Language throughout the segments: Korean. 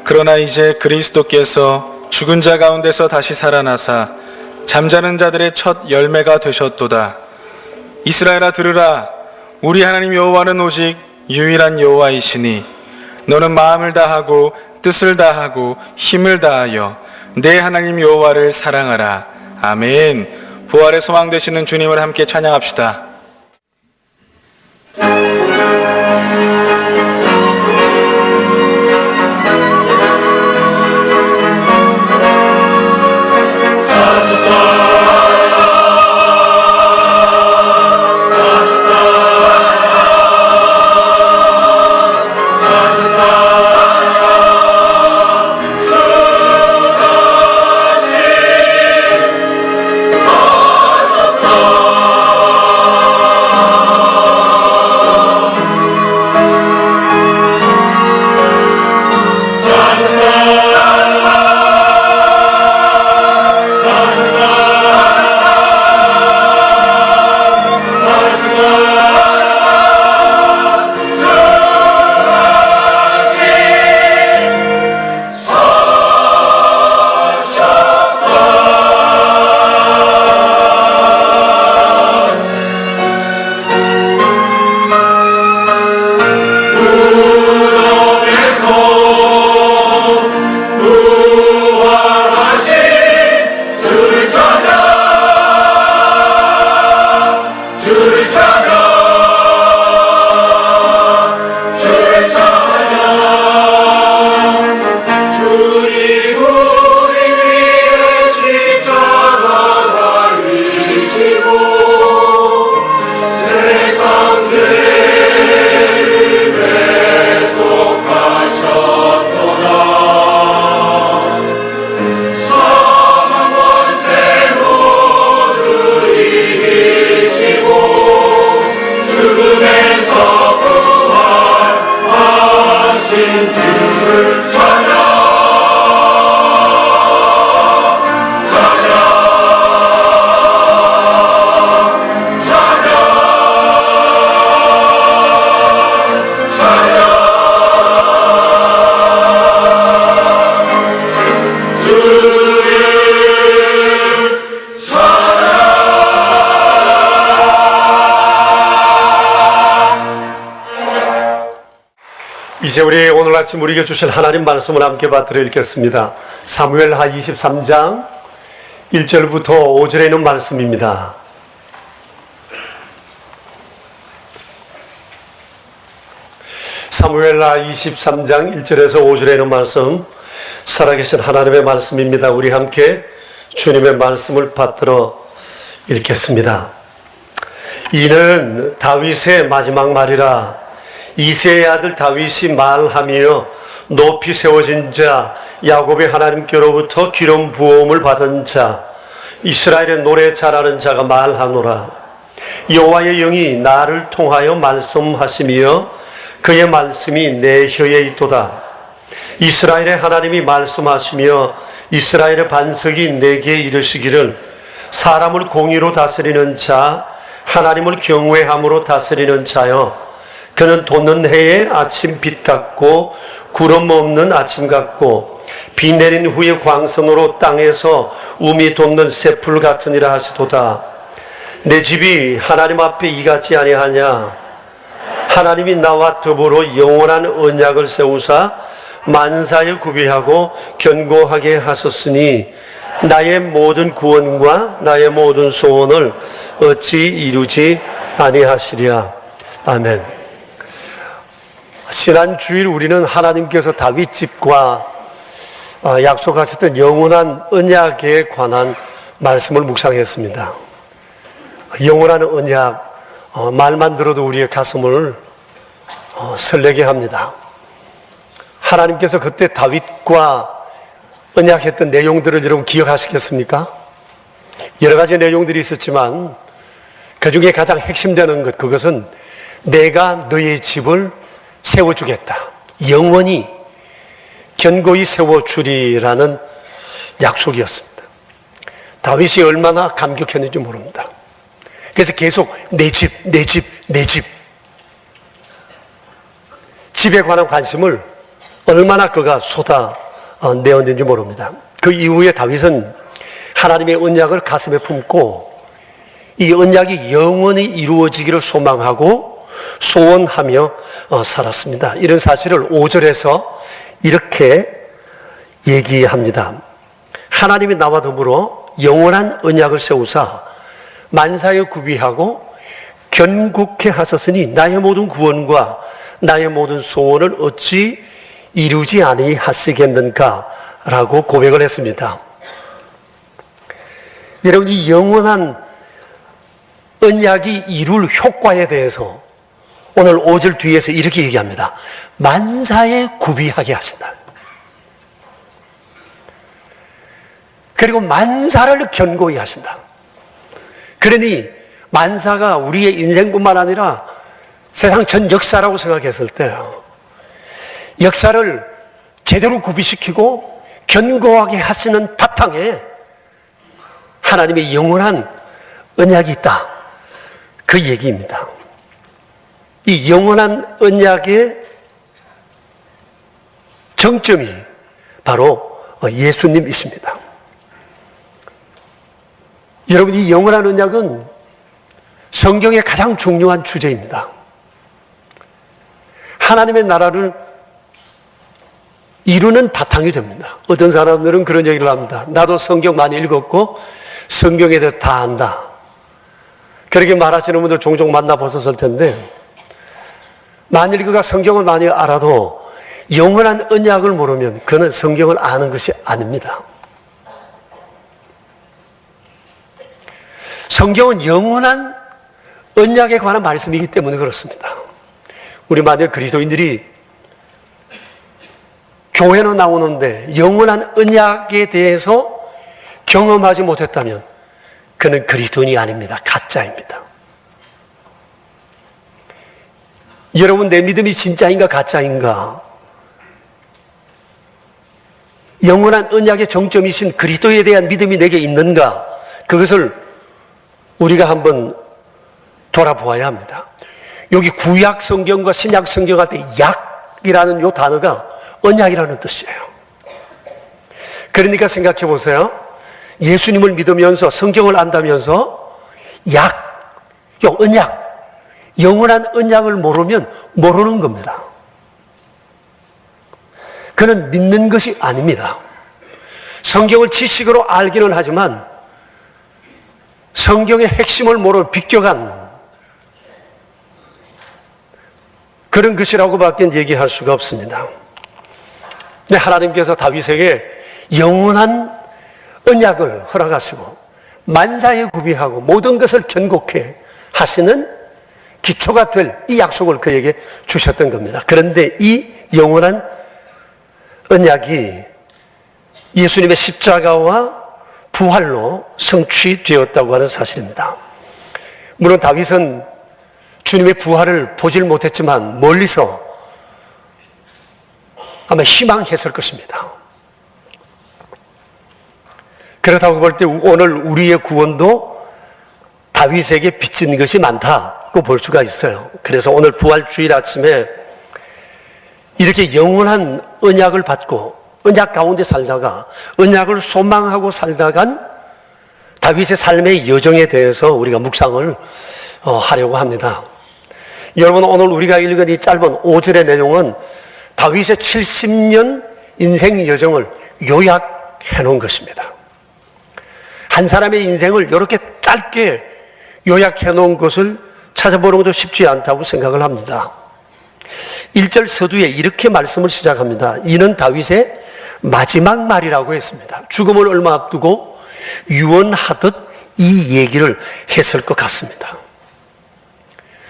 그러나 이제 그리스도께서 죽은 자 가운데서 다시 살아나사 잠자는 자들의 첫 열매가 되셨도다. 이스라엘아 들으라. 우리 하나님 여호와는 오직 유일한 여호와이시니 너는 마음을 다하고 뜻을 다하고 힘을 다하여 내 하나님 여호와를 사랑하라. 아멘. 부활의 소망 되시는 주님을 함께 찬양합시다. 이제 우리 오늘 아침 우리에게 주신 하나님 말씀을 함께 받들어 읽겠습니다. 사무엘하 23장 1절부터 5절에 있는 말씀입니다. 사무엘하 23장 1절에서 5절에 있는 말씀, 살아계신 하나님의 말씀입니다. 우리 함께 주님의 말씀을 받들어 읽겠습니다. 이는 다윗의 마지막 말이라. 이새의 아들 다윗이 말하며 높이 세워진 자, 야곱의 하나님께로부터 기름 부음을 받은 자, 이스라엘의 노래 잘하는 자가 말하노라. 여호와의 영이 나를 통하여 말씀하시며 그의 말씀이 내 혀에 있도다. 이스라엘의 하나님이 말씀하시며 이스라엘의 반석이 내게 이르시기를, 사람을 공의로 다스리는 자, 하나님을 경외함으로 다스리는 자여, 그는 돋는 해의 아침 빛 같고 구름 없는 아침 같고 비 내린 후의 광선으로 땅에서 움이 돋는 새풀 같으니라 하시도다. 내 집이 하나님 앞에 이같지 아니하냐? 하나님이 나와 더불어 영원한 언약을 세우사 만사에 구비하고 견고하게 하셨으니 나의 모든 구원과 나의 모든 소원을 어찌 이루지 아니하시랴. 아멘. 지난 주일 우리는 하나님께서 다윗 집과 약속하셨던 영원한 언약에 관한 말씀을 묵상했습니다. 영원한 언약, 말만 들어도 우리의 가슴을 설레게 합니다. 하나님께서 그때 다윗과 언약했던 내용들을 여러분 기억하시겠습니까? 여러 가지 내용들이 있었지만 그 중에 가장 핵심되는 것, 그것은 내가 너의 집을 세워주겠다. 영원히 견고히 세워주리라는 약속이었습니다. 다윗이 얼마나 감격했는지 모릅니다. 그래서 계속 내 집, 내 집, 내 집. 집에 관한 관심을 얼마나 그가 쏟아내었는지 모릅니다. 그 이후에 다윗은 하나님의 언약을 가슴에 품고 이 언약이 영원히 이루어지기를 소망하고 소원하며 살았습니다. 이런 사실을 5절에서 이렇게 얘기합니다. 하나님이 나와 더불어 영원한 언약을 세우사 만사에 구비하고 견고케 하셨으니 나의 모든 구원과 나의 모든 소원을 어찌 이루지 아니하시겠는가 라고 고백을 했습니다. 여러분, 이 영원한 언약이 이룰 효과에 대해서 오늘 5절 뒤에서 이렇게 얘기합니다. 만사에 구비하게 하신다. 그리고 만사를 견고히 하신다. 그러니 만사가 우리의 인생뿐만 아니라 세상 전 역사라고 생각했을 때 역사를 제대로 구비시키고 견고하게 하시는 바탕에 하나님의 영원한 언약이 있다. 그 얘기입니다. 이 영원한 언약의 정점이 바로 예수님이십니다. 여러분, 이 영원한 언약은 성경의 가장 중요한 주제입니다. 하나님의 나라를 이루는 바탕이 됩니다. 어떤 사람들은 그런 얘기를 합니다. 나도 성경 많이 읽었고 성경에 대해서 다 안다. 그렇게 말하시는 분들 종종 만나보셨을 텐데, 만일 그가 성경을 많이 알아도 영원한 언약을 모르면 그는 성경을 아는 것이 아닙니다. 성경은 영원한 언약에 관한 말씀이기 때문에 그렇습니다. 우리 만일 그리스도인들이 교회는 나오는데 영원한 언약에 대해서 경험하지 못했다면 그는 그리스도인이 아닙니다. 가짜입니다. 여러분, 내 믿음이 진짜인가 가짜인가? 영원한 언약의 정점이신 그리스도에 대한 믿음이 내게 있는가? 그것을 우리가 한번 돌아보아야 합니다. 여기 구약 성경과 신약 성경 할 때 약이라는 이 단어가 언약이라는 뜻이에요. 그러니까 생각해 보세요. 예수님을 믿으면서 성경을 안다면서 언약, 영원한 언약을 모르면 모르는 겁니다. 그는 믿는 것이 아닙니다. 성경을 지식으로 알기는 하지만 성경의 핵심을 모르는 비껴간 그런 것이라고밖에 얘기할 수가 없습니다. 근데 하나님께서 다윗에게 영원한 언약을 허락하시고 만사에 구비하고 모든 것을 견고케 하시는 기초가 될 이 약속을 그에게 주셨던 겁니다. 그런데 이 영원한 언약이 예수님의 십자가와 부활로 성취되었다고 하는 사실입니다. 물론 다윗은 주님의 부활을 보질 못했지만 멀리서 아마 희망했을 것입니다. 그렇다고 볼 때 오늘 우리의 구원도 다윗에게 빚진 것이 많다고 볼 수가 있어요. 그래서 오늘 부활주일 아침에 이렇게 영원한 언약을 받고 언약 가운데 살다가 언약을 소망하고 살다간 다윗의 삶의 여정에 대해서 우리가 묵상을 하려고 합니다. 여러분, 오늘 우리가 읽은 이 짧은 5절의 내용은 다윗의 70년 인생 여정을 요약해 놓은 것입니다. 한 사람의 인생을 이렇게 짧게 요약해 놓은 것을 찾아보는 것도 쉽지 않다고 생각을 합니다. 1절 서두에 이렇게 말씀을 시작합니다. 이는 다윗의 마지막 말이라고 했습니다. 죽음을 얼마 앞두고 유언하듯 이 얘기를 했을 것 같습니다.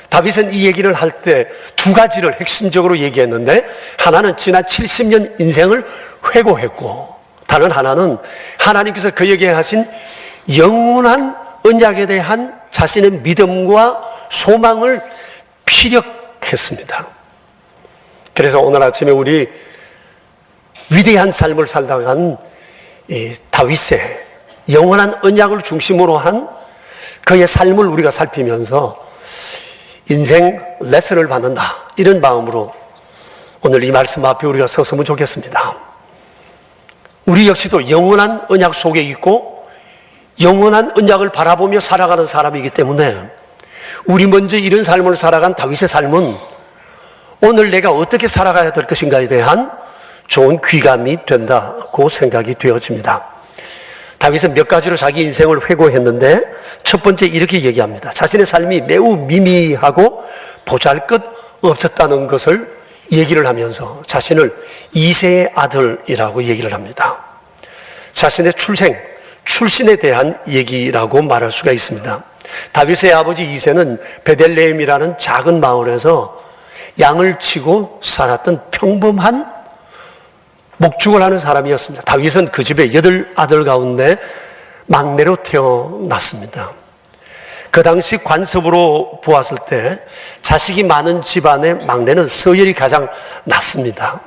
다윗은 이 얘기를 할 때 두 가지를 핵심적으로 얘기했는데, 하나는 지난 70년 인생을 회고했고, 다른 하나는 하나님께서 그에게 하신 영원한 언약에 대한 자신의 믿음과 소망을 피력했습니다. 그래서 오늘 아침에 우리 위대한 삶을 살다간 다윗의 영원한 언약을 중심으로 한 그의 삶을 우리가 살피면서 인생 레슨을 받는다, 이런 마음으로 오늘 이 말씀 앞에 우리가 섰으면 좋겠습니다. 우리 역시도 영원한 언약 속에 있고 영원한 언약을 바라보며 살아가는 사람이기 때문에 우리 먼저 이런 삶을 살아간 다윗의 삶은 오늘 내가 어떻게 살아가야 될 것인가에 대한 좋은 귀감이 된다고 생각이 되어집니다. 다윗은 몇 가지로 자기 인생을 회고했는데 첫 번째 이렇게 얘기합니다. 자신의 삶이 매우 미미하고 보잘것없었다는 것을 얘기를 하면서 자신을 이새의 아들이라고 얘기를 합니다. 자신의 출신에 대한 얘기라고 말할 수가 있습니다. 다윗의 아버지 이새는 베들레헴이라는 작은 마을에서 양을 치고 살았던 평범한 목축을 하는 사람이었습니다. 다윗은 그 집의 8아들 가운데 막내로 태어났습니다. 그 당시 관습으로 보았을 때 자식이 많은 집안의 막내는 서열이 가장 낮습니다.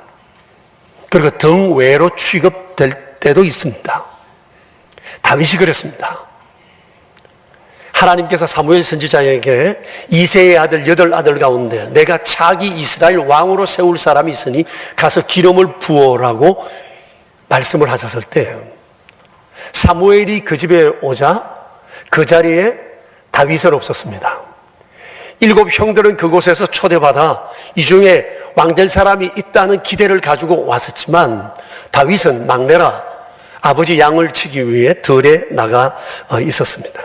그리고 등외로 취급될 때도 있습니다. 다윗이 그랬습니다. 하나님께서 사무엘 선지자에게 이새의 아들 8아들 가운데 내가 차기 이스라엘 왕으로 세울 사람이 있으니 가서 기름을 부어라고 말씀을 하셨을 때 사무엘이 그 집에 오자 그 자리에 다윗은 없었습니다. 7 형들은 그곳에서 초대받아 이 중에 왕될 사람이 있다는 기대를 가지고 왔었지만 다윗은 막내라 아버지 양을 치기 위해 들에 나가 있었습니다.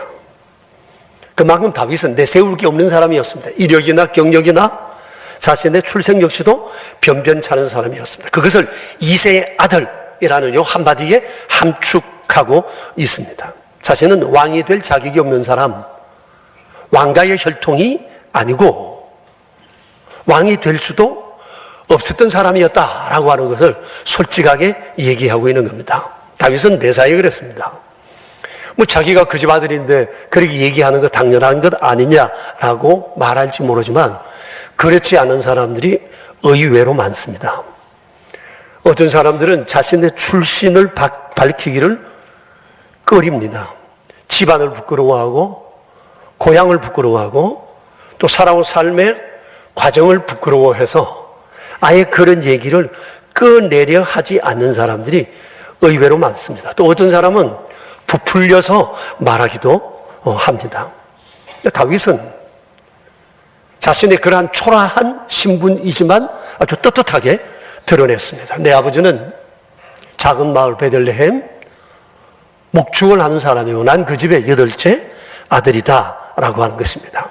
그만큼 다윗은 내세울 게 없는 사람이었습니다. 이력이나 경력이나 자신의 출생 역시도 변변찮은 사람이었습니다. 그것을 이새의 아들이라는 요 한마디에 함축하고 있습니다. 자신은 왕이 될 자격이 없는 사람, 왕가의 혈통이 아니고 왕이 될 수도 없었던 사람이었다라고 하는 것을 솔직하게 얘기하고 있는 겁니다. 다윗은 매사에 그랬습니다. 자기가 그 집 아들인데 그렇게 얘기하는 거 당연한 것 아니냐라고 말할지 모르지만 그렇지 않은 사람들이 의외로 많습니다. 어떤 사람들은 자신의 출신을 밝히기를 꺼립니다. 집안을 부끄러워하고 고향을 부끄러워하고 또 살아온 삶의 과정을 부끄러워해서 아예 그런 얘기를 꺼내려 하지 않는 사람들이 의외로 많습니다. 또 어떤 사람은 부풀려서 말하기도 합니다. 다윗은 자신의 그러한 초라한 신분이지만 아주 떳떳하게 드러냈습니다. 내 아버지는 작은 마을 베들레헴 목축을 하는 사람이고 난 그 집의 8째 아들이다 라고 하는 것입니다.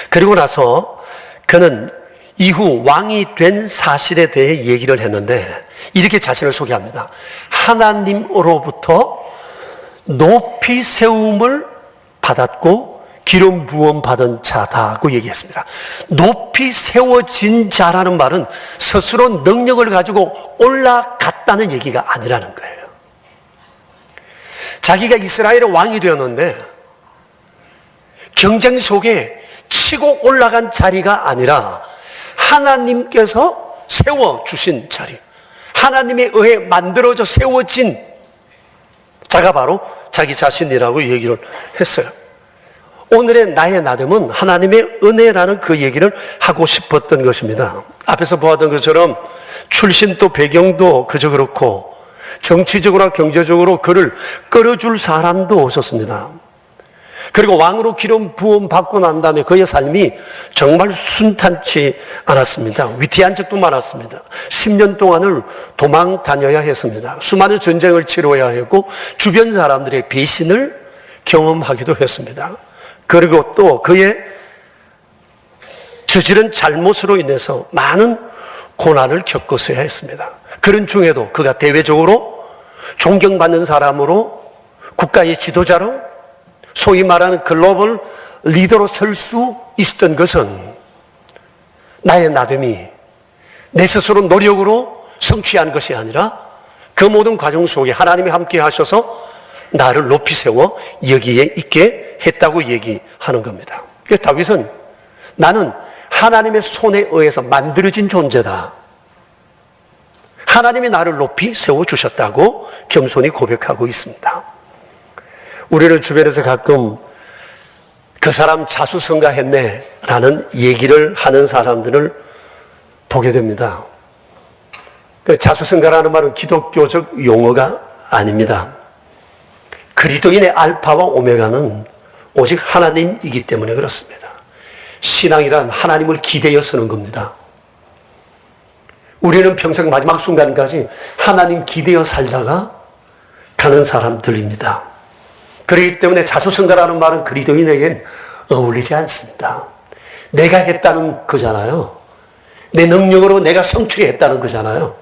그리고 나서 그는 이후 왕이 된 사실에 대해 얘기를 했는데 이렇게 자신을 소개합니다. 하나님으로부터 높이 세움을 받았고 기름 부음 받은 자다고 얘기했습니다. 높이 세워진 자라는 말은 스스로 능력을 가지고 올라갔다는 얘기가 아니라는 거예요. 자기가 이스라엘의 왕이 되었는데 경쟁 속에 치고 올라간 자리가 아니라 하나님께서 세워주신 자리, 하나님에 의해 만들어져 세워진 자가 바로 자기 자신이라고 얘기를 했어요. 오늘의 나의 나됨은 하나님의 은혜라는 그 얘기를 하고 싶었던 것입니다. 앞에서 보았던 것처럼 출신도 배경도 그저 그렇고 정치적으로나 경제적으로 그를 끌어줄 사람도 없었습니다. 그리고 왕으로 기름 부음 받고 난 다음에 그의 삶이 정말 순탄치 않았습니다. 위태한 적도 많았습니다. 10년 동안을 도망 다녀야 했습니다. 수많은 전쟁을 치러야 했고 주변 사람들의 배신을 경험하기도 했습니다. 그리고 또 그의 저지른 잘못으로 인해서 많은 고난을 겪었어야 했습니다. 그런 중에도 그가 대외적으로 존경받는 사람으로 국가의 지도자로 소위 말하는 글로벌 리더로 설 수 있었던 것은 나의 나됨이 내 스스로 노력으로 성취한 것이 아니라 그 모든 과정 속에 하나님이 함께 하셔서 나를 높이 세워 여기에 있게 했다고 얘기하는 겁니다. 다윗은 나는 하나님의 손에 의해서 만들어진 존재다. 하나님이 나를 높이 세워주셨다고 겸손히 고백하고 있습니다. 우리는 주변에서 가끔 그 사람 자수성가했네 라는 얘기를 하는 사람들을 보게 됩니다. 자수성가라는 말은 기독교적 용어가 아닙니다. 그리스도인의 알파와 오메가는 오직 하나님이기 때문에 그렇습니다. 신앙이란 하나님을 기대어 서는 겁니다. 우리는 평생 마지막 순간까지 하나님 기대어 살다가 가는 사람들입니다. 그렇기 때문에 자수성가라는 말은 그리스도인에겐 어울리지 않습니다. 내가 했다는 거잖아요. 내 능력으로 내가 성취했다는 거잖아요.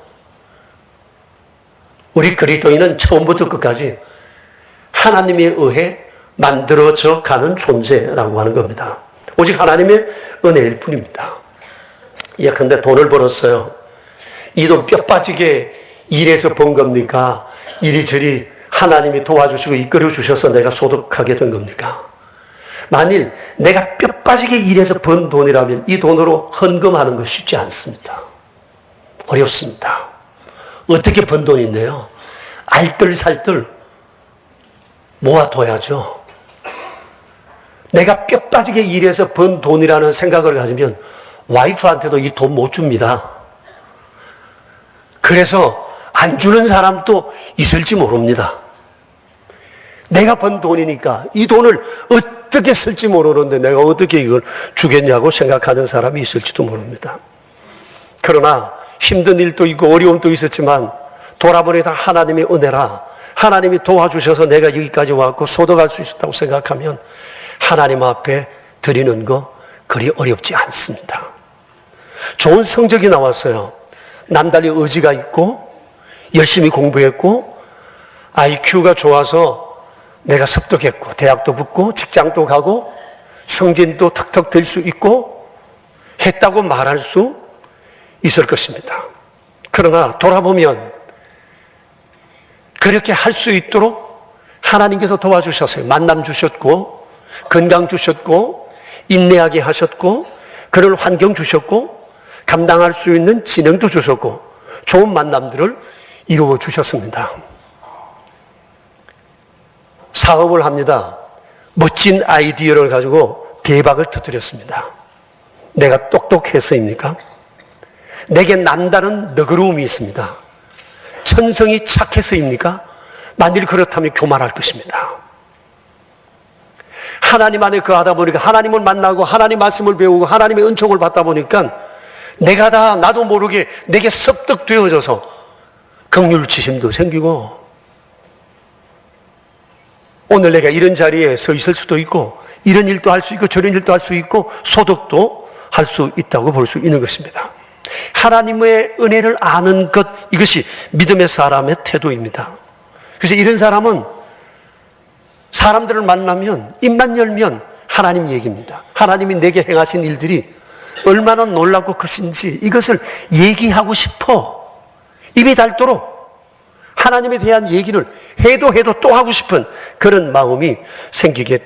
우리 그리스도인은 처음부터 끝까지 하나님에 의해 만들어져 가는 존재라고 하는 겁니다. 오직 하나님의 은혜일 뿐입니다. 예컨대 돈을 벌었어요. 이 돈 뼈 빠지게 일해서 번 겁니까? 이리저리 하나님이 도와주시고 이끌어 주셔서 내가 소득하게 된 겁니까? 만일 내가 뼈 빠지게 일해서 번 돈이라면 이 돈으로 헌금하는 거 쉽지 않습니다. 어렵습니다. 어떻게 번 돈인데요? 알뜰살뜰 모아둬야죠. 내가 뼈 빠지게 일해서 번 돈이라는 생각을 가지면 와이프한테도 이 돈 못 줍니다. 그래서 안 주는 사람도 있을지 모릅니다. 내가 번 돈이니까 이 돈을 어떻게 쓸지 모르는데 내가 어떻게 이걸 주겠냐고 생각하는 사람이 있을지도 모릅니다. 그러나 힘든 일도 있고 어려움도 있었지만 돌아보니 다 하나님의 은혜라, 하나님이 도와주셔서 내가 여기까지 왔고 소득할 수 있었다고 생각하면 하나님 앞에 드리는 거 그리 어렵지 않습니다. 좋은 성적이 나왔어요. 남달리 의지가 있고 열심히 공부했고 IQ가 좋아서 내가 습득했고 대학도 붙고 직장도 가고 성진도 턱턱 될 수 있고 했다고 말할 수 있을 것입니다. 그러나 돌아보면 그렇게 할 수 있도록 하나님께서 도와주셨어요. 만남 주셨고 건강 주셨고 인내하게 하셨고 그럴 환경 주셨고 감당할 수 있는 지능도 주셨고 좋은 만남들을 이루어 주셨습니다. 사업을 합니다. 멋진 아이디어를 가지고 대박을 터뜨렸습니다. 내가 똑똑해서입니까? 내게 남다른 너그러움이 있습니다. 천성이 착해서입니까? 만일 그렇다면 교만할 것입니다. 하나님 안에 거하다 보니까 하나님을 만나고 하나님 말씀을 배우고 하나님의 은총을 받다 보니까 내가 다 나도 모르게 내게 습득되어져서 긍휼지심도 생기고 오늘 내가 이런 자리에 서 있을 수도 있고 이런 일도 할 수 있고 저런 일도 할 수 있고 소득도 할 수 있다고 볼 수 있는 것입니다. 하나님의 은혜를 아는 것, 이것이 믿음의 사람의 태도입니다. 그래서 이런 사람은 사람들을 만나면 입만 열면 하나님 얘기입니다. 하나님이 내게 행하신 일들이 얼마나 놀랍고 크신지 이것을 얘기하고 싶어 입이 닳도록 하나님에 대한 얘기를 해도 또 하고 싶은 그런 마음이 생기게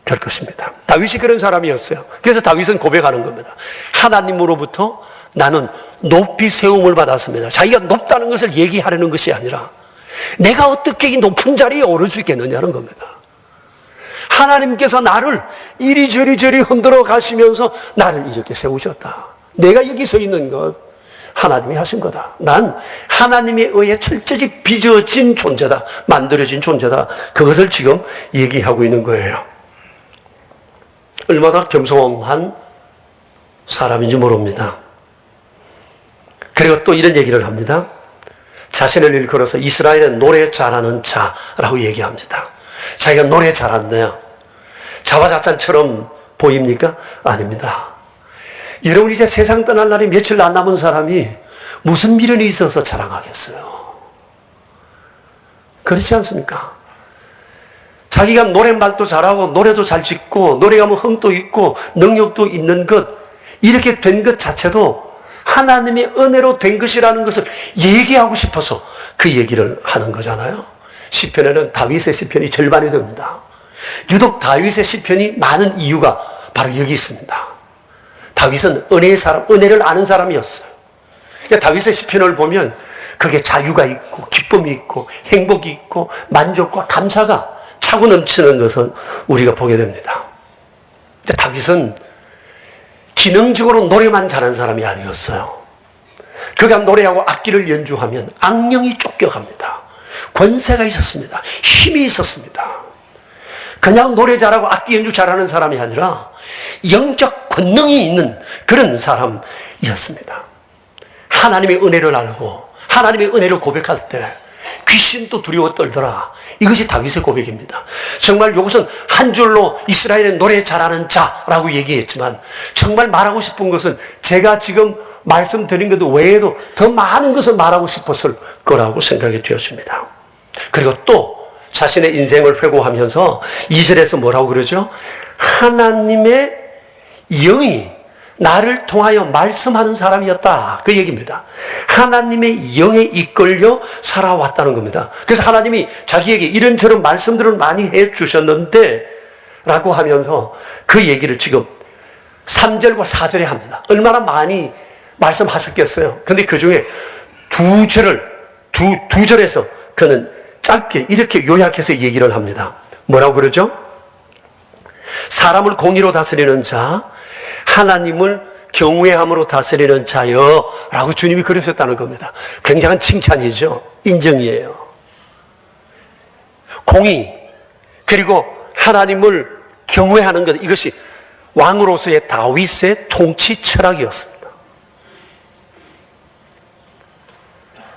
될 것입니다. 다윗이 그런 사람이었어요. 그래서 다윗은 고백하는 겁니다. 하나님으로부터 나는 높이 세움을 받았습니다. 자기가 높다는 것을 얘기하려는 것이 아니라 내가 어떻게 이 높은 자리에 오를 수 있겠느냐는 겁니다. 하나님께서 나를 이리저리 흔들어 가시면서 나를 이렇게 세우셨다. 내가 여기 서 있는 것 하나님이 하신 거다. 난 하나님에 의해 철저히 빚어진 존재다. 만들어진 존재다. 그것을 지금 얘기하고 있는 거예요. 얼마나 겸손한 사람인지 모릅니다. 그리고 또 이런 얘기를 합니다. 자신을 일컬어서 이스라엘의 노래 잘하는 자라고 얘기합니다. 자기가 노래 잘한대요. 자화자찬처럼 보입니까? 아닙니다. 여러분 이제 세상 떠날 날이 며칠 안 남은 사람이 무슨 미련이 있어서 자랑하겠어요? 그렇지 않습니까? 자기가 노랫말도 잘하고 노래도 잘 짓고 노래가 뭐 흥도 있고 능력도 있는 것 이렇게 된 것 자체도 하나님의 은혜로 된 것이라는 것을 얘기하고 싶어서 그 얘기를 하는 거잖아요. 시편에는 다윗의 시편이 절반이 됩니다. 유독 다윗의 시편이 많은 이유가 바로 여기 있습니다. 다윗은 은혜의 사람, 은혜를 아는 사람이었어요. 그러니까 다윗의 시편을 보면 그게 자유가 있고 기쁨이 있고 행복이 있고 만족과 감사가 차고 넘치는 것을 우리가 보게 됩니다. 근데 다윗은 기능적으로 노래만 잘하는 사람이 아니었어요. 그가 노래하고 악기를 연주하면 악령이 쫓겨갑니다. 권세가 있었습니다. 힘이 있었습니다. 그냥 노래 잘하고 악기 연주 잘하는 사람이 아니라 영적 권능이 있는 그런 사람이었습니다. 하나님의 은혜를 알고 하나님의 은혜를 고백할 때 귀신도 두려워 떨더라. 이것이 다윗의 고백입니다. 정말 이것은 한 줄로 이스라엘의 노래 잘하는 자라고 얘기했지만 정말 말하고 싶은 것은 제가 지금 말씀드린 것 외에도 더 많은 것을 말하고 싶었을 거라고 생각이 되었습니다. 그리고 또 자신의 인생을 회고하면서 2절에서 뭐라고 그러죠? 하나님의 영이 나를 통하여 말씀하는 사람이었다. 그 얘기입니다. 하나님의 영에 이끌려 살아왔다는 겁니다. 그래서 하나님이 자기에게 이런저런 말씀들을 많이 해 주셨는데 라고 하면서 그 얘기를 지금 3절과 4절에 합니다. 얼마나 많이 말씀하셨겠어요. 근데 그 중에 두 절에서 그는 짧게 이렇게 요약해서 얘기를 합니다. 뭐라고 그러죠? 사람을 공의로 다스리는 자, 하나님을 경외함으로 다스리는 자여 라고 주님이 그러셨다는 겁니다. 굉장한 칭찬이죠. 인정이에요. 공의 그리고 하나님을 경외하는 것, 이것이 왕으로서의 다윗의 통치 철학이었습니다.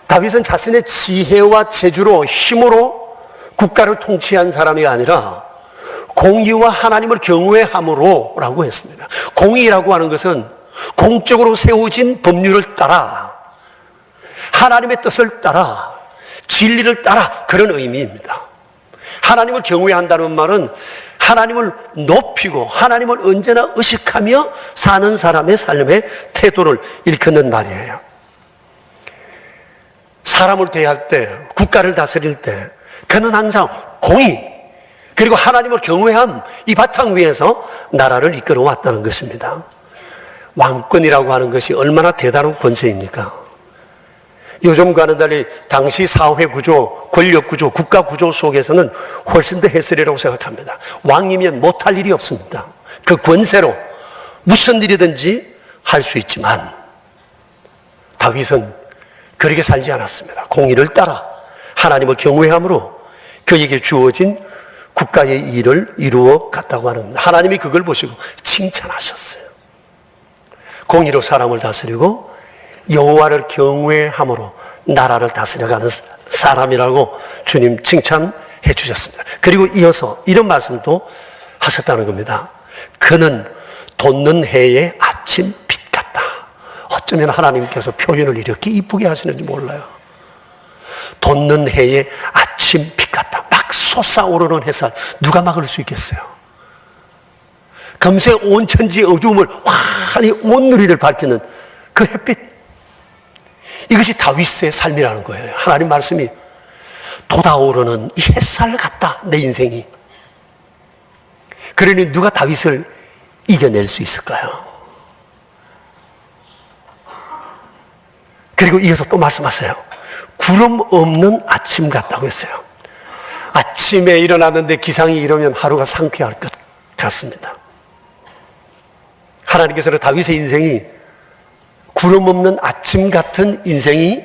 다윗은 자신의 지혜와 재주로 힘으로 국가를 통치한 사람이 아니라 공의와 하나님을 경외함으로 라고 했습니다. 공의라고 하는 것은 공적으로 세워진 법률을 따라 하나님의 뜻을 따라 진리를 따라 그런 의미입니다. 하나님을 경외한다는 말은 하나님을 높이고 하나님을 언제나 의식하며 사는 사람의 삶의 태도를 일컫는 말이에요. 사람을 대할 때, 국가를 다스릴 때 그는 항상 공의 그리고 하나님을 경외함, 이 바탕 위에서 나라를 이끌어 왔다는 것입니다. 왕권이라고 하는 것이 얼마나 대단한 권세입니까? 요즘과는 달리 당시 사회 구조, 권력 구조, 국가 구조 속에서는 훨씬 더 해설이라고 생각합니다. 왕이면 못할 일이 없습니다. 그 권세로 무슨 일이든지 할 수 있지만 다윗은 그렇게 살지 않았습니다. 공의를 따라 하나님을 경외함으로 그에게 주어진 국가의 일을 이루어 갔다고 하는 겁니다. 하나님이 그걸 보시고 칭찬하셨어요. 공의로 사람을 다스리고 여호와를 경외함으로 나라를 다스려가는 사람이라고 주님 칭찬해 주셨습니다. 그리고 이어서 이런 말씀도 하셨다는 겁니다. 그는 돋는 해의 아침 빛 같다. 어쩌면 하나님께서 표현을 이렇게 이쁘게 하시는지 몰라요. 돋는 해의 아침 빛 같다. 막 솟아오르는 햇살, 누가 막을 수 있겠어요? 금세 온 천지의 어두움을 환히 온 누리를 밝히는 그 햇빛, 이것이 다윗의 삶이라는 거예요. 하나님 말씀이 돋아오르는 이 햇살 같다, 내 인생이. 그러니 누가 다윗을 이겨낼 수 있을까요? 그리고 이어서 또 말씀하세요. 구름 없는 아침 같다고 했어요. 아침에 일어났는데 기상이 이러면 하루가 상쾌할 것 같습니다. 하나님께서는 다윗의 인생이 구름 없는 아침 같은 인생이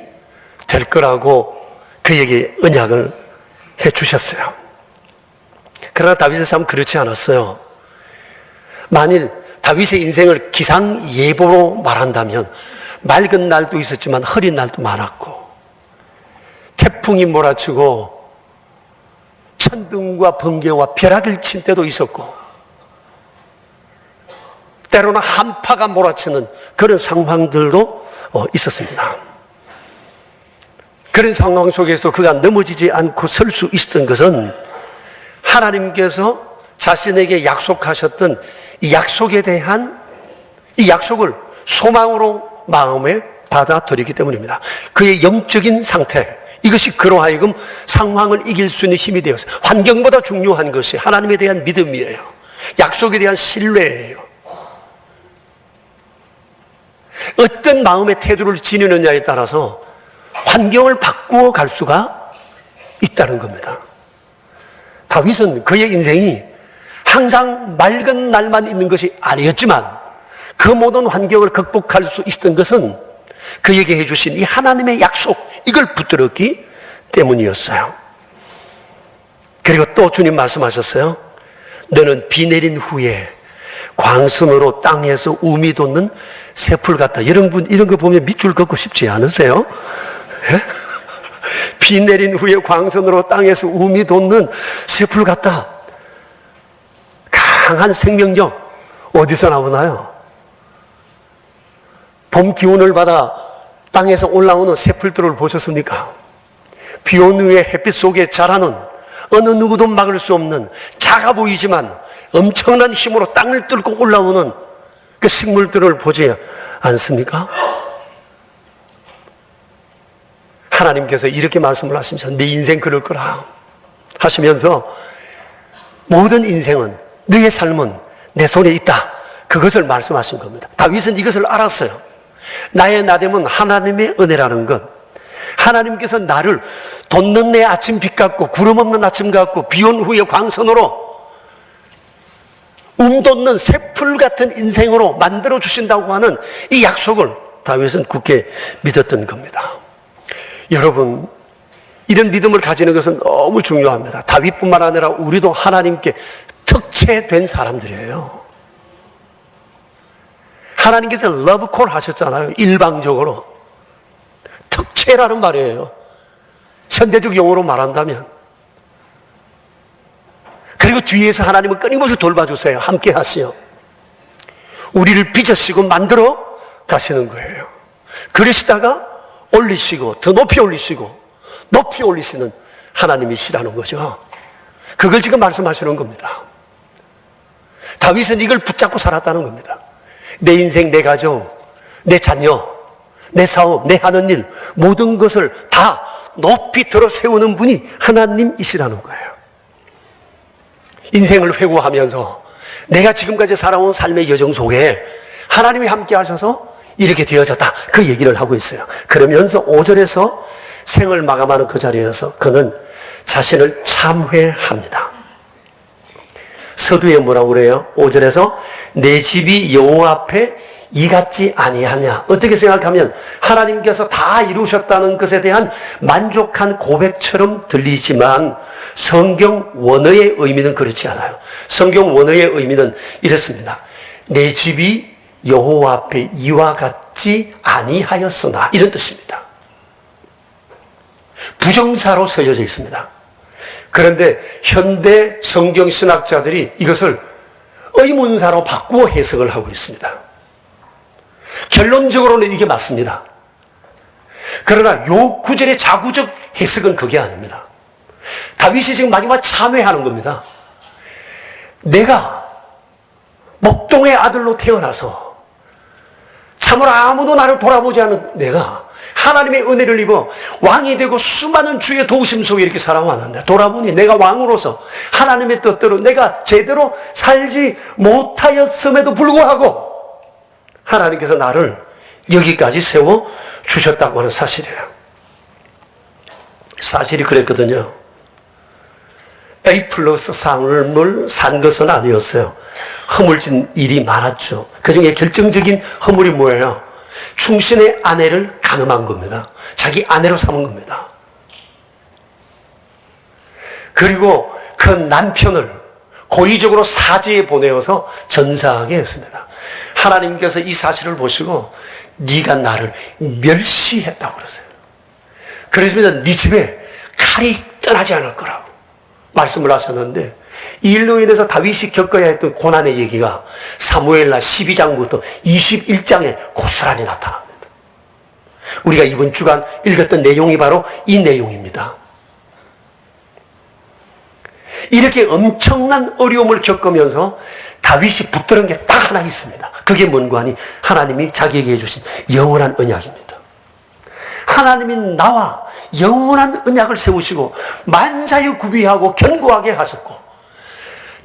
될 거라고 그에게 언약을 해 주셨어요. 그러나 다윗의 삶은 그렇지 않았어요. 만일 다윗의 인생을 기상예보로 말한다면 맑은 날도 있었지만 흐린 날도 많았고 태풍이 몰아치고 천둥과 번개와 벼락을 친 때도 있었고 때로는 한파가 몰아치는 그런 상황들도 있었습니다. 그런 상황 속에서 그가 넘어지지 않고 설 수 있었던 것은 하나님께서 자신에게 약속하셨던 이 약속에 대한 이 약속을 소망으로 마음에 받아들이기 때문입니다. 그의 영적인 상태, 이것이 그로 하여금 상황을 이길 수 있는 힘이 되었어요. 환경보다 중요한 것이 하나님에 대한 믿음이에요. 약속에 대한 신뢰예요. 어떤 마음의 태도를 지니느냐에 따라서 환경을 바꾸어 갈 수가 있다는 겁니다. 다윗은 그의 인생이 항상 맑은 날만 있는 것이 아니었지만 그 모든 환경을 극복할 수 있었던 것은 그에게 해주신 이 하나님의 약속, 이걸 붙들었기 때문이었어요. 그리고 또 주님 말씀하셨어요. 너는 비 내린 후에 광선으로 땅에서 우미 돋는 새풀 같다. 여러분 이런 거 보면 밑줄 긋고 싶지 않으세요? 예? 비 내린 후에 광선으로 땅에서 우미 돋는 새풀 같다. 강한 생명력 어디서 나오나요? 봄 기운을 받아 땅에서 올라오는 새풀들을 보셨습니까? 비 온 후에 햇빛 속에 자라는 어느 누구도 막을 수 없는 작아 보이지만 엄청난 힘으로 땅을 뚫고 올라오는 그 식물들을 보지 않습니까? 하나님께서 이렇게 말씀을 하시면서 네 인생 그럴 거라 하시면서 모든 인생은, 너의 삶은 내 손에 있다, 그것을 말씀하신 겁니다. 다윗은 이것을 알았어요. 나의 나됨은 하나님의 은혜라는 것, 하나님께서 나를 돋는 내 아침 빛 같고 구름 없는 아침 같고 비 온 후에 광선으로 돋는 새풀 같은 인생으로 만들어 주신다고 하는 이 약속을 다윗은 굳게 믿었던 겁니다. 여러분, 이런 믿음을 가지는 것은 너무 중요합니다. 다윗뿐만 아니라 우리도 하나님께 특채된 사람들이에요. 하나님께서 러브콜 하셨잖아요. 일방적으로. 특채라는 말이에요. 현대적 용어로 말한다면. 그리고 뒤에서 하나님은 끊임없이 돌봐주세요. 함께 하시오. 우리를 빚으시고 만들어 가시는 거예요. 그러시다가 올리시고 더 높이 올리시고 높이 올리시는 하나님이시라는 거죠. 그걸 지금 말씀하시는 겁니다. 다윗은 이걸 붙잡고 살았다는 겁니다. 내 인생, 내 가정, 내 자녀, 내 사업, 내 하는 일, 모든 것을 다 높이 들어 세우는 분이 하나님이시라는 거예요. 인생을 회고하면서 내가 지금까지 살아온 삶의 여정 속에 하나님이 함께 하셔서 이렇게 되어졌다, 그 얘기를 하고 있어요. 그러면서 5절에서 생을 마감하는 그 자리에서 그는 자신을 참회합니다. 서두에 뭐라고 그래요? 5절에서 내 집이 여호와 앞에 이같지 아니하냐. 어떻게 생각하면 하나님께서 다 이루셨다는 것에 대한 만족한 고백처럼 들리지만 성경 원어의 의미는 그렇지 않아요. 성경 원어의 의미는 이렇습니다. 내 집이 여호와 앞에 이와 같지 아니하였으나, 이런 뜻입니다. 부정사로 쓰여져 있습니다. 그런데 현대 성경 신학자들이 이것을 의문사로 바꾸어 해석을 하고 있습니다. 결론적으로는 이게 맞습니다. 그러나 요 구절의 자구적 해석은 그게 아닙니다. 다윗이 지금 마지막 참회하는 겁니다. 내가 목동의 아들로 태어나서 참으로 아무도 나를 돌아보지 않은 내가 하나님의 은혜를 입어 왕이 되고 수많은 주의 도우심 속에 이렇게 살아왔는데, 돌아보니 내가 왕으로서 하나님의 뜻대로 내가 제대로 살지 못하였음에도 불구하고 하나님께서 나를 여기까지 세워 주셨다고 하는 사실이에요. 사실이 그랬거든요. A 플러스 상을 산 것은 아니었어요. 허물진 일이 많았죠. 그 중에 결정적인 허물이 뭐예요? 충신의 아내를 간음한 겁니다. 자기 아내로 삼은 겁니다. 그리고 그 남편을 고의적으로 사지에 보내어서 전사하게 했습니다. 하나님께서 이 사실을 보시고 네가 나를 멸시했다고 그러세요. 그러시면 네 집에 칼이 떠나지 않을 거라고 말씀을 하셨는데, 이 일로 인해서 다윗이 겪어야 했던 고난의 얘기가 사무엘나 12장부터 21장에 고스란히 나타납니다. 우리가 이번 주간 읽었던 내용이 바로 이 내용입니다. 이렇게 엄청난 어려움을 겪으면서 다윗이 붙드는 게 딱 하나 있습니다. 그게 뭔가 하니 하나님이 자기에게 해주신 영원한 언약입니다. 하나님이 나와 영원한 언약을 세우시고 만사에 구비하고 견고하게 하셨고,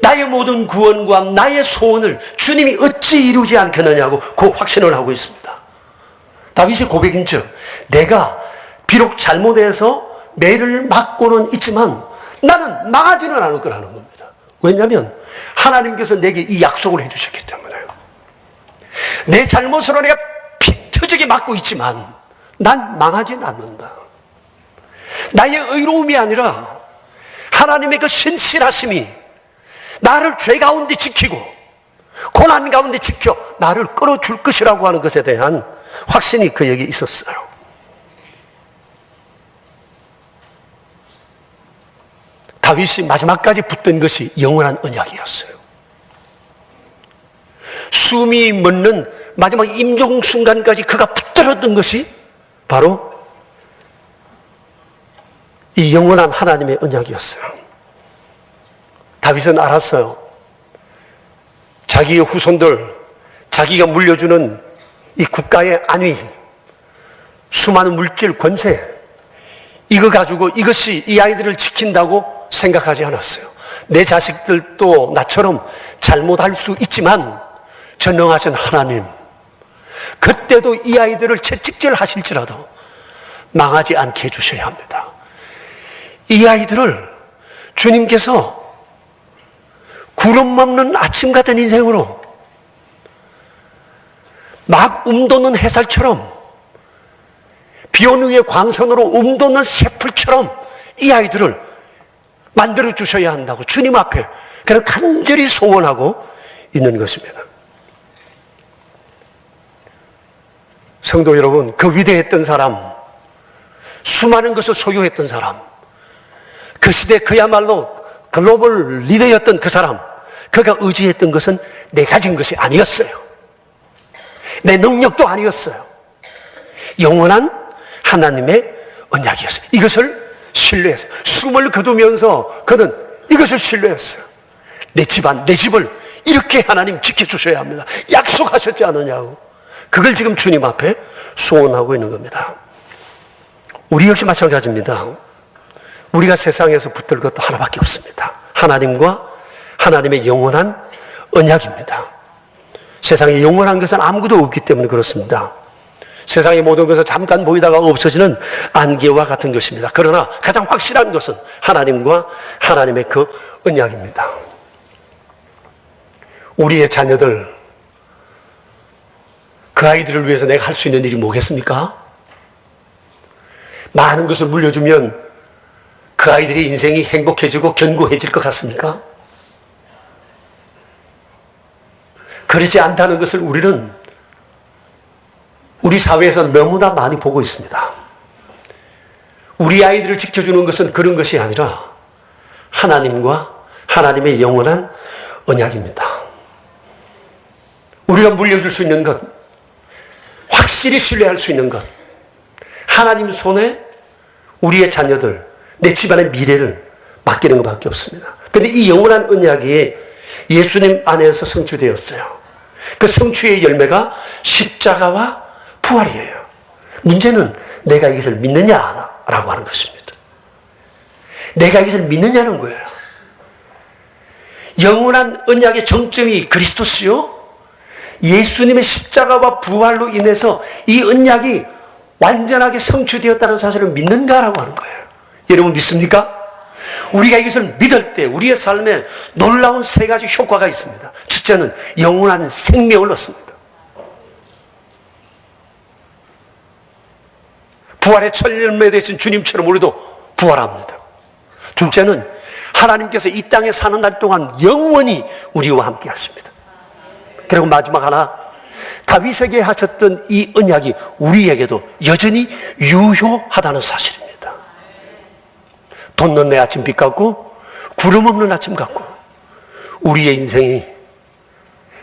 나의 모든 구원과 나의 소원을 주님이 어찌 이루지 않겠느냐고 그 확신을 하고 있습니다. 다윗의 고백인 즉, 내가 비록 잘못해서 매를 맞고는 있지만 나는 망하지는 않을 거라는 겁니다. 왜냐하면 하나님께서 내게 이 약속을 해주셨기 때문에요. 내 잘못으로 내가 피 터지게 맞고 있지만 난 망하진 않는다. 나의 의로움이 아니라 하나님의 그 신실하심이 나를 죄 가운데 지키고 고난 가운데 지켜 나를 끌어줄 것이라고 하는 것에 대한 확신이 그에게 있었어요. 다윗이 마지막까지 붙든 것이 영원한 언약이었어요. 숨이 멎는 마지막 임종 순간까지 그가 붙들었던 것이 바로 이 영원한 하나님의 언약이었어요. 다윗은 알았어요. 자기의 후손들, 자기가 물려주는 이 국가의 안위, 수많은 물질 권세, 이거 가지고 이것이 이 아이들을 지킨다고 생각하지 않았어요. 내 자식들도 나처럼 잘못할 수 있지만 전능하신 하나님, 그때도 이 아이들을 채찍질하실지라도 망하지 않게 해주셔야 합니다. 이 아이들을 주님께서 구름 없는 아침 같은 인생으로 막 움돋는 햇살처럼 비온 후에 광선으로 움돋는 새풀처럼 이 아이들을 만들어 주셔야 한다고 주님 앞에 그런 간절히 소원하고 있는 것입니다. 성도 여러분, 그 위대했던 사람, 수많은 것을 소유했던 사람, 그 시대 그야말로 글로벌 리더였던 그 사람, 그가 의지했던 것은 내 가진 것이 아니었어요. 내 능력도 아니었어요. 영원한 하나님의 언약이었어요. 이것을 신뢰했어요. 숨을 거두면서 그는 이것을 신뢰했어요. 내 집안, 내 집을 이렇게 하나님 지켜주셔야 합니다. 약속하셨지 않느냐고. 그걸 지금 주님 앞에 소원하고 있는 겁니다. 우리 역시 마찬가지입니다. 우리가 세상에서 붙들 것도 하나밖에 없습니다. 하나님과 하나님의 영원한 언약입니다. 세상에 영원한 것은 아무것도 없기 때문에 그렇습니다. 세상의 모든 것은 잠깐 보이다가 없어지는 안개와 같은 것입니다. 그러나 가장 확실한 것은 하나님과 하나님의 그 언약입니다. 우리의 자녀들, 그 아이들을 위해서 내가 할 수 있는 일이 뭐겠습니까? 많은 것을 물려주면 그 아이들의 인생이 행복해지고 견고해질 것 같습니까? 그렇지 않다는 것을 우리는 우리 사회에서 너무나 많이 보고 있습니다. 우리 아이들을 지켜주는 것은 그런 것이 아니라 하나님과 하나님의 영원한 언약입니다. 우리가 물려줄 수 있는 것, 확실히 신뢰할 수 있는 것, 하나님 손에 우리의 자녀들, 내 집안의 미래를 맡기는 것밖에 없습니다. 그런데 이 영원한 언약이 예수님 안에서 성취되었어요. 그 성취의 열매가 십자가와 부활이에요. 문제는 내가 이것을 믿느냐라고 하는 것입니다. 내가 이것을 믿느냐는 거예요. 영원한 언약의 정점이 그리스도시요, 예수님의 십자가와 부활로 인해서 이 언약이 완전하게 성취되었다는 사실을 믿는가라고 하는 거예요. 여러분 믿습니까? 우리가 이것을 믿을 때 우리의 삶에 놀라운 세 가지 효과가 있습니다. 첫째는 영원한 생명을 얻습니다. 부활의 첫 열매 되신 주님처럼 우리도 부활합니다. 둘째는 하나님께서 이 땅에 사는 날 동안 영원히 우리와 함께 하십니다. 그리고 마지막 하나, 다윗에게 하셨던 이 언약이 우리에게도 여전히 유효하다는 사실입니다. 돈 넣는 내 아침빛 같고 구름 없는 아침 같고, 우리의 인생이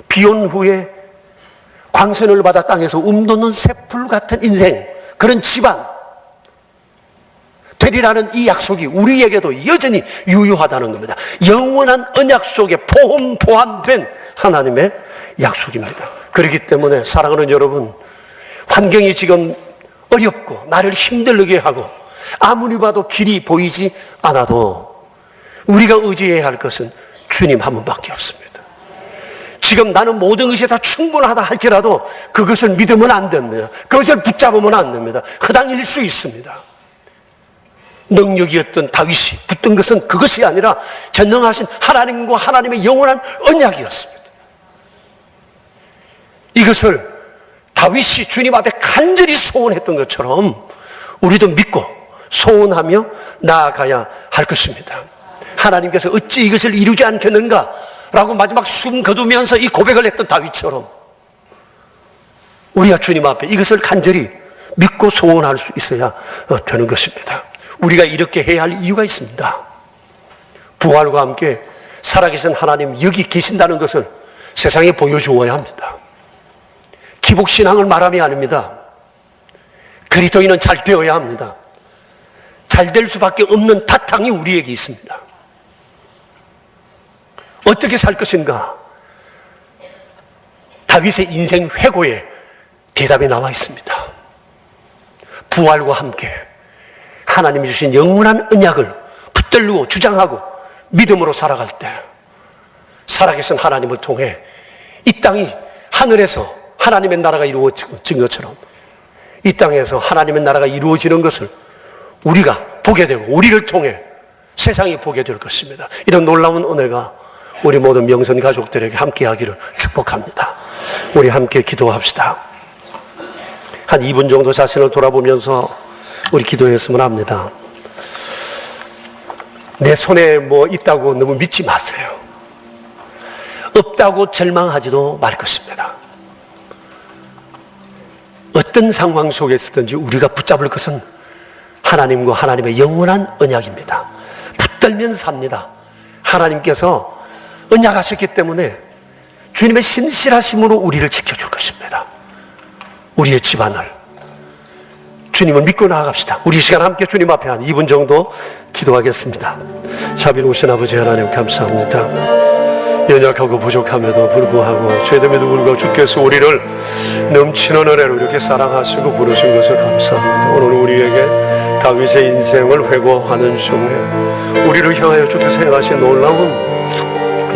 비온 후에 광선을 받아 땅에서 움돋는 새풀 같은 인생, 그런 집안 되리라는 이 약속이 우리에게도 여전히 유효하다는 겁니다. 영원한 언약 속에 포함된 하나님의 약속입니다. 그렇기 때문에 사랑하는 여러분, 환경이 지금 어렵고 나를 힘들게 하고 아무리 봐도 길이 보이지 않아도 우리가 의지해야 할 것은 주님 한 분밖에 없습니다. 지금 나는 모든 것이 다 충분하다 할지라도 그것을 믿으면 안 됩니다. 그것을 붙잡으면 안 됩니다. 허당일 수 있습니다. 능력이었던 다윗이 붙든 것은 그것이 아니라 전능하신 하나님과 하나님의 영원한 언약이었습니다. 이것을 다윗이 주님 앞에 간절히 소원했던 것처럼 우리도 믿고 소원하며 나아가야 할 것입니다. 하나님께서 어찌 이것을 이루지 않겠는가 라고 마지막 숨 거두면서 이 고백을 했던 다윗처럼 우리가 주님 앞에 이것을 간절히 믿고 소원할 수 있어야 되는 것입니다. 우리가 이렇게 해야 할 이유가 있습니다. 부활과 함께 살아계신 하나님 여기 계신다는 것을 세상에 보여주어야 합니다. 기복신앙을 말함이 아닙니다. 그리스도인은 잘 되어야 합니다. 잘 될 수밖에 없는 바탕이 우리에게 있습니다. 어떻게 살 것인가? 다윗의 인생 회고에 대답이 나와 있습니다. 부활과 함께 하나님이 주신 영원한 언약을 붙들고 주장하고 믿음으로 살아갈 때 살아계신 하나님을 통해 이 땅이 하늘에서 하나님의 나라가 이루어진 것처럼 이 땅에서 하나님의 나라가 이루어지는 것을 우리가 보게 되고 우리를 통해 세상이 보게 될 것입니다. 이런 놀라운 은혜가 우리 모든 명선 가족들에게 함께 하기를 축복합니다. 우리 함께 기도합시다. 한 2분 정도 자신을 돌아보면서 우리 기도했으면 합니다. 내 손에 뭐 있다고 너무 믿지 마세요. 없다고 절망하지도 말 것입니다. 어떤 상황 속에 있든지 우리가 붙잡을 것은 하나님과 하나님의 영원한 언약입니다. 붙들면 삽니다. 하나님께서 언약하셨기 때문에 주님의 신실하심으로 우리를 지켜줄 것입니다. 우리의 집안을 주님을 믿고 나아갑시다. 우리 이 시간 함께 주님 앞에 한 2분 정도 기도하겠습니다. 자비로우신 아버지 하나님 감사합니다. 연약하고 부족함에도 불구하고 죄됨에도 불구하고 주께서 우리를 넘치는 은혜로 이렇게 사랑하시고 부르신 것을 감사합니다. 오늘 우리에게 다윗의 인생을 회고하는 중에 우리를 향하여 주께서 행하신 놀라운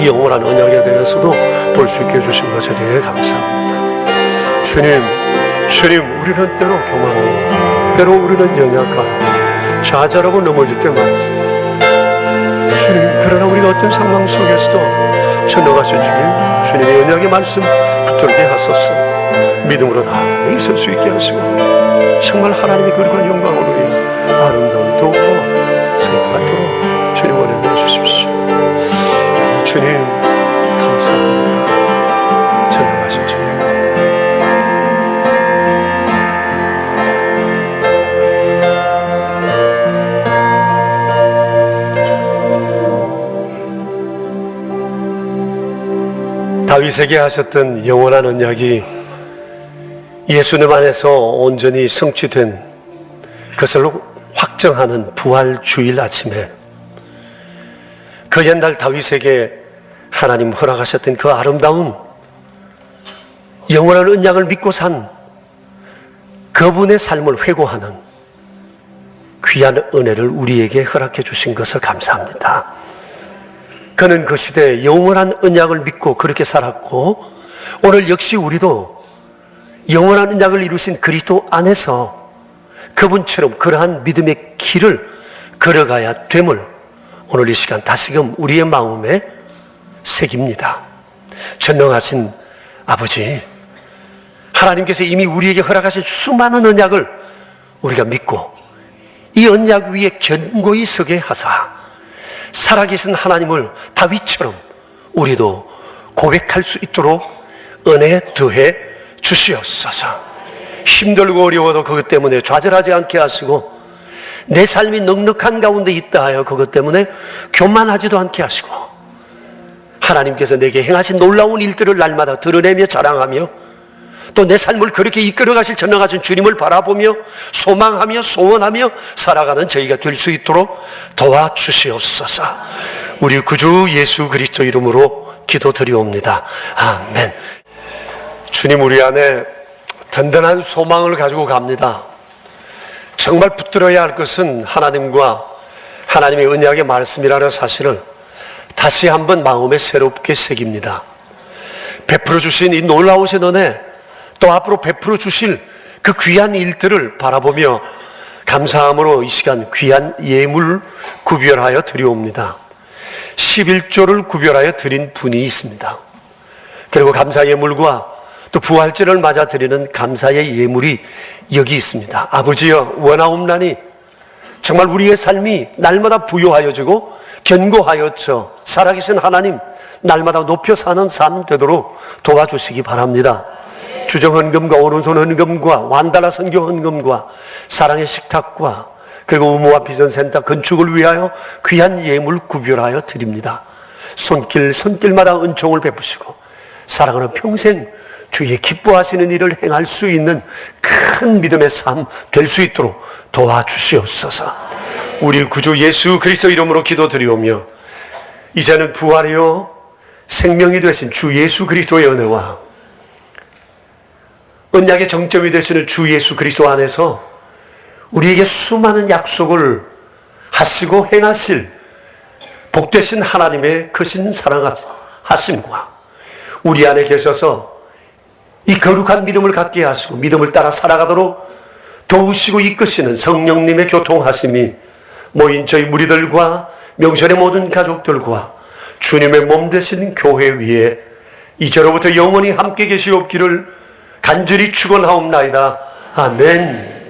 영원한 언약에 대해서도 볼 수 있게 해주신 것에 대해 감사합니다. 주님 우리는 때로 교만하고 때로 우리는 연약하고 좌절하고 넘어질 때 많습니다. 주님 그러나 우리가 어떤 상황 속에서도 전능하신 주님의 언약의 말씀 붙들게 하소서. 믿음으로 다 있을 수 있게 하시고 정말 하나님의 거룩한 영광을 위해 아름다운 도구로 사용하도록 주님 원해 주십시오. 주님 감사합니다. 전능하신 주님 다윗에게 하셨던 영원한 언약이 예수님 안에서 온전히 성취된 그것을 확정하는 부활주일 아침에 그 옛날 다윗에게 하나님 허락하셨던 그 아름다운 영원한 언약을 믿고 산 그분의 삶을 회고하는 귀한 은혜를 우리에게 허락해 주신 것을 감사합니다. 그는 그 시대에 영원한 언약을 믿고 그렇게 살았고 오늘 역시 우리도 영원한 언약을 이루신 그리스도 안에서 그분처럼 그러한 믿음의 길을 걸어가야 됨을 오늘 이 시간 다시금 우리의 마음에 새깁니다. 전능하신 아버지 하나님께서 이미 우리에게 허락하신 수많은 언약을 우리가 믿고 이 언약 위에 견고히 서게 하사 살아계신 하나님을 다윗처럼 우리도 고백할 수 있도록 은혜 더해 주시옵소서. 힘들고 어려워도 그것 때문에 좌절하지 않게 하시고 내 삶이 넉넉한 가운데 있다 하여 그것 때문에 교만하지도 않게 하시고 하나님께서 내게 행하신 놀라운 일들을 날마다 드러내며 자랑하며 또 내 삶을 그렇게 이끌어 가실 전능하신 주님을 바라보며 소망하며 소원하며 살아가는 저희가 될 수 있도록 도와주시옵소서. 우리 구주 예수 그리스도 이름으로 기도드리옵니다. 아멘. 주님 우리 안에 든든한 소망을 가지고 갑니다. 정말 붙들어야 할 것은 하나님과 하나님의 언약의 말씀이라는 사실을 다시 한번 마음에 새롭게 새깁니다. 베풀어 주신 이 놀라우신 은혜 또 앞으로 베풀어 주실 그 귀한 일들을 바라보며 감사함으로 이 시간 귀한 예물 구별하여 드리옵니다. 11조를 구별하여 드린 분이 있습니다. 그리고 감사 예물과 또 부활절을 맞아 드리는 감사의 예물이 여기 있습니다. 아버지여, 원하옵나니 정말 우리의 삶이 날마다 부요하여지고 견고하여져 살아계신 하나님 날마다 높여 사는 삶 되도록 도와주시기 바랍니다. 주정헌금과 오른손 헌금과 완달라 선교 헌금과 사랑의 식탁과 그리고 의무와 비전센터 건축을 위하여 귀한 예물 구별하여 드립니다. 손길마다 은총을 베푸시고 사랑하는 평생 주의 기뻐하시는 일을 행할 수 있는 큰 믿음의 삶 될 수 있도록 도와주시옵소서. 우리 구주 예수 그리스도 이름으로 기도드리오며 이제는 부활이요 생명이 되신 주 예수 그리스도의 은혜와 언약의 정점이 되시는 주 예수 그리스도 안에서 우리에게 수많은 약속을 하시고 행하실 복되신 하나님의 크신 사랑하심과 우리 안에 계셔서 이 거룩한 믿음을 갖게 하시고 믿음을 따라 살아가도록 도우시고 이끄시는 성령님의 교통하심이 모인 저희 무리들과 명절의 모든 가족들과 주님의 몸 되신 교회 위에 이제로부터 영원히 함께 계시옵기를 간절히 축원하옵나이다. 아멘.